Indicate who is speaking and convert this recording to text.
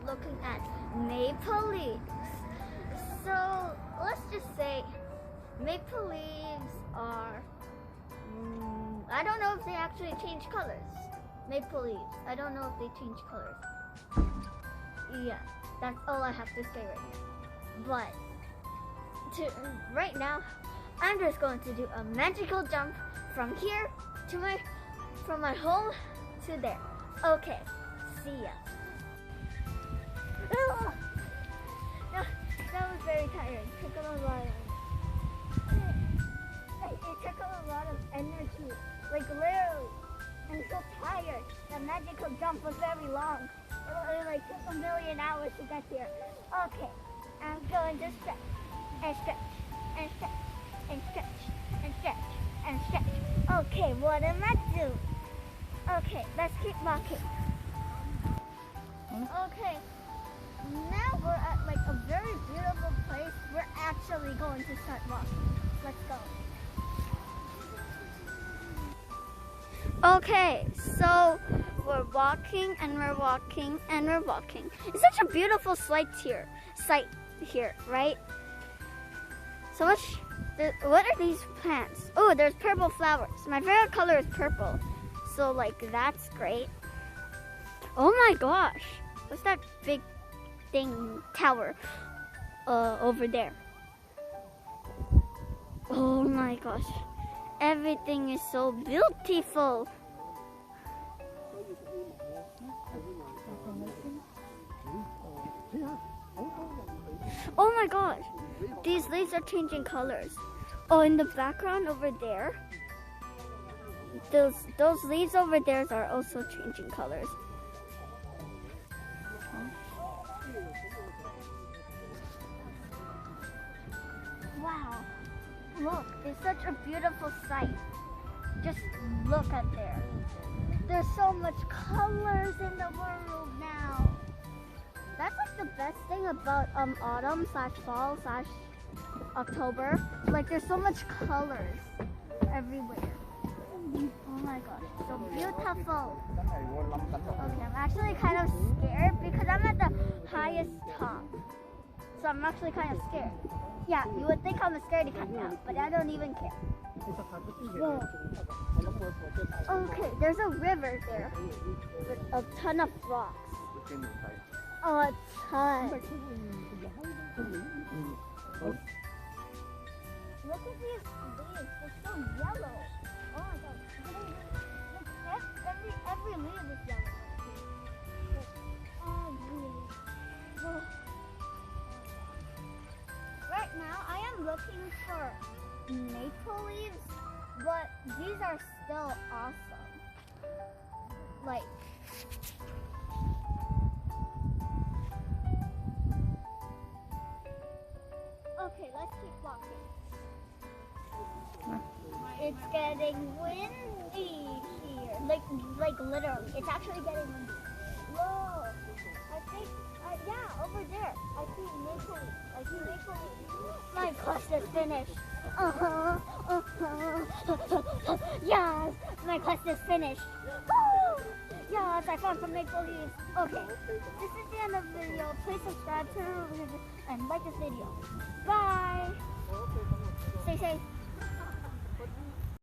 Speaker 1: looking at maple leaves. So let's just say maple leaves are, I don't know if they actually change colors. Maple leaves, I don't know if they change colors. Yeah, that's all I have to say right now. But right now, I'm just going to do a magical jump from here to from my home to there. Okay, see ya. No, that was very tiring. It took a lot of energy. Like literally, I'm so tired. The magical jump was very long. It like took 1,000,000 hours to get here. Okay, I'm going to stretch and stretch and stretch and stretch and stretch and stretch. Okay, what am I doing? Okay, let's keep walking. Okay, now we're at like a very beautiful place. We're actually going to start walking. Let's go. Okay, so we're walking and we're walking and we're walking. It's such a beautiful sight here, right? So much. What are these plants? Oh, there's purple flowers. My favorite color is purple. So like that's great. Oh my gosh. What's that big thing, tower over there? Oh my gosh. Everything is so beautiful. Oh my gosh. These leaves are changing colors. Oh, in the background over there, those leaves over there are also changing colors. Wow, look, it's such a beautiful sight. Just look at there. There's so much colors in the world now. That's like the best thing about autumn / fall / October. Like there's so much colors everywhere. Oh my gosh, so beautiful. Okay, I'm actually kind of scared because I'm at the highest top. So I'm actually kind of scared. Yeah, you would think I'm a scaredy cat now, but I don't even care. Whoa. Okay, there's a river there with a ton of rocks. Oh, a ton. Look at these leaves, they're so yellow. Oh my god. Every leaf is yellow. Oh. Right now, I am looking for maple leaves, but these are still awesome. Like, okay, let's keep walking. It's getting windy here. Like literally, it's actually getting windy. Whoa, I think, yeah, over there, I see maple leaves. My quest is finished. Yes, my quest is finished. Woo! Yes, I found some maple leaves. Okay, this is the end of the video. Please subscribe to and like this video. Bye. Stay safe.